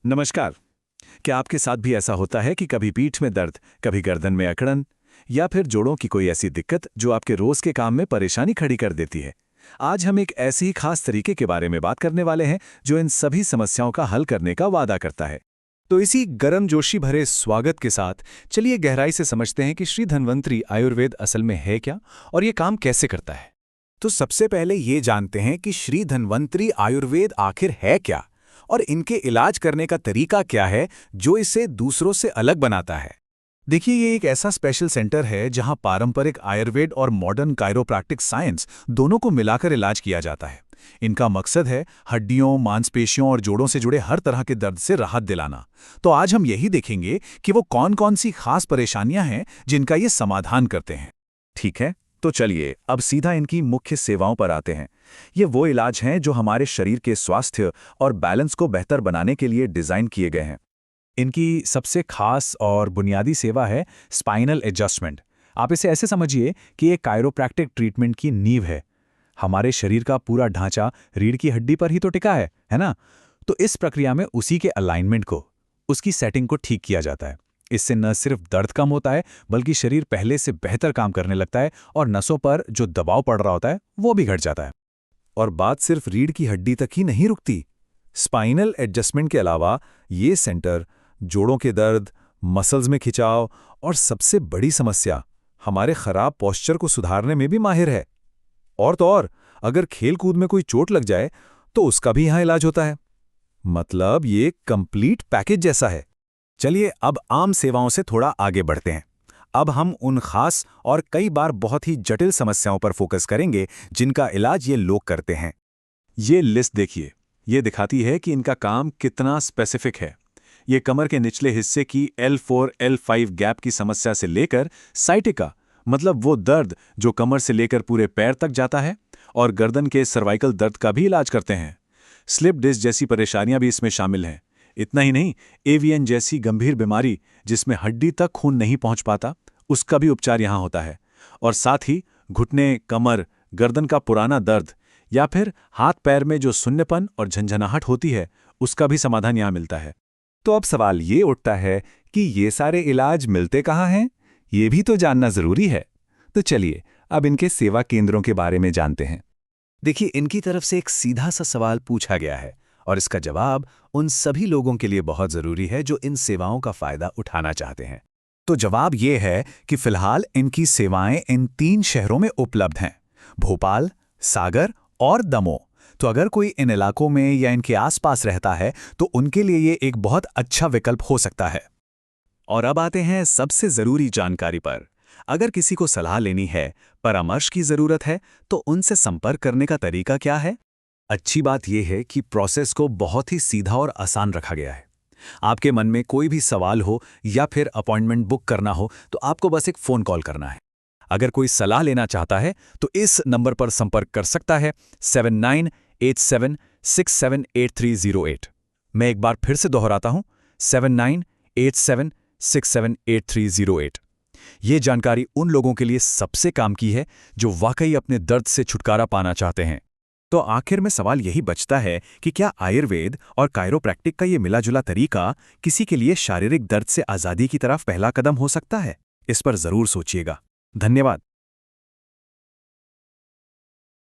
नमस्कार। क्या आपके साथ भी ऐसा होता है कि कभी पीठ में दर्द, कभी गर्दन में अकड़न या फिर जोड़ों की कोई ऐसी दिक्कत जो आपके रोज के काम में परेशानी खड़ी कर देती है? आज हम एक ऐसे ही खास तरीके के बारे में बात करने वाले हैं जो इन सभी समस्याओं का हल करने का वादा करता है। तो इसी गर्मजोशी भरे स्वागत के साथ चलिए गहराई से समझते हैं कि श्री धन्वंतरी आयुर्वेद असल में है क्या और ये काम कैसे करता है। तो सबसे पहले ये जानते हैं कि श्री धन्वंतरी आयुर्वेद आखिर है क्या और इनके इलाज करने का तरीका क्या है जो इसे दूसरों से अलग बनाता है। देखिए, ये एक ऐसा स्पेशल सेंटर है जहां पारंपरिक आयुर्वेद और मॉडर्न कायरोप्रैक्टिक साइंस दोनों को मिलाकर इलाज किया जाता है। इनका मकसद है हड्डियों, मांसपेशियों और जोड़ों से जुड़े हर तरह के दर्द से राहत दिलाना। तो आज हम यही देखेंगे कि वो कौन-कौन सी खास परेशानियां हैं जिनका ये समाधान करते हैं। ठीक है, तो चलिए अब सीधा इनकी मुख्य सेवाओं पर आते हैं। ये वो इलाज हैं जो हमारे शरीर के स्वास्थ्य और बैलेंस को बेहतर बनाने के लिए डिज़ाइन किए गए हैं। इनकी सबसे खास और बुनियादी सेवा है स्पाइनल एडजस्टमेंट। आप इसे ऐसे समझिए कि ये कायरोप्रैक्टिक ट्रीटमेंट की नींव है। हमारे शरीर का पूरा ढांचा रीढ़ की हड्डी पर ही तो टिका है ना? तो इस प्रक्रिया में उसी के अलाइनमेंट को, उसकी सेटिंग को ठीक किया जाता है। इससे न सिर्फ दर्द कम होता है बल्कि शरीर पहले से बेहतर काम करने लगता है और नसों पर जो दबाव पड़ रहा होता है वो भी घट जाता है। और बात सिर्फ रीढ़ की हड्डी तक ही नहीं रुकती। स्पाइनल एडजस्टमेंट के अलावा ये सेंटर जोड़ों के दर्द, मसल्स में खिंचाव और सबसे बड़ी समस्या हमारे खराब पोस्चर को सुधारने में भी माहिर है। और तो और, अगर खेल कूद में कोई चोट लग जाए तो उसका भी यहाँ इलाज होता है। मतलब ये कंप्लीट पैकेज जैसा है। चलिए अब आम सेवाओं से थोड़ा आगे बढ़ते हैं। अब हम उन खास और कई बार बहुत ही जटिल समस्याओं पर फोकस करेंगे जिनका इलाज ये लोग करते हैं। ये लिस्ट देखिए, ये दिखाती है कि इनका काम कितना स्पेसिफिक है। ये कमर के निचले हिस्से की L4, L5 गैप की समस्या से लेकर साइटिका, मतलब वो दर्द जो कमर से लेकर पूरे पैर तक जाता है, और गर्दन के सर्वाइकल दर्द का भी इलाज करते हैं। स्लिप डिस्क जैसी परेशानियां भी इसमें शामिल हैं। इतना ही नहीं, एवीएन जैसी गंभीर बीमारी जिसमें हड्डी तक खून नहीं पहुंच पाता, उसका भी उपचार यहाँ होता है। और साथ ही घुटने, कमर, गर्दन का पुराना दर्द या फिर हाथ पैर में जो सुन्नपन और झंझनाहट होती है, उसका भी समाधान यहाँ मिलता है। तो अब सवाल ये उठता है कि ये सारे इलाज मिलते कहाँ हैं? ये भी तो जानना जरूरी है। तो चलिए अब इनके सेवा केंद्रों के बारे में जानते हैं। देखिए, इनकी तरफ से एक सीधा सा सवाल पूछा गया है और इसका जवाब उन सभी लोगों के लिए बहुत जरूरी है जो इन सेवाओं का फायदा उठाना चाहते हैं। तो जवाब ये है कि फिलहाल इनकी सेवाएं इन 3 शहरों में उपलब्ध हैं: भोपाल, सागर और दमोह। तो अगर कोई इन इलाकों में या इनके आसपास रहता है तो उनके लिए ये एक बहुत अच्छा विकल्प हो सकता है। और अब आते हैं सबसे जरूरी जानकारी पर। अगर किसी को सलाह लेनी है, परामर्श की जरूरत है, तो उनसे संपर्क करने का तरीका क्या है? अच्छी बात यह है कि प्रोसेस को बहुत ही सीधा और आसान रखा गया है। आपके मन में कोई भी सवाल हो या फिर अपॉइंटमेंट बुक करना हो तो आपको बस एक फ़ोन कॉल करना है। अगर कोई सलाह लेना चाहता है तो इस नंबर पर संपर्क कर सकता है 7987678308। मैं एक बार फिर से दोहराता हूं, 7987678308। ये जानकारी उन लोगों के लिए सबसे काम की है जो वाकई अपने दर्द से छुटकारा पाना चाहते हैं। तो आखिर में सवाल यही बचता है कि क्या आयुर्वेद और कायरोप्रैक्टिक का ये मिला-जुला तरीका किसी के लिए शारीरिक दर्द से आज़ादी की तरफ पहला कदम हो सकता है? इस पर जरूर सोचिएगा। धन्यवाद।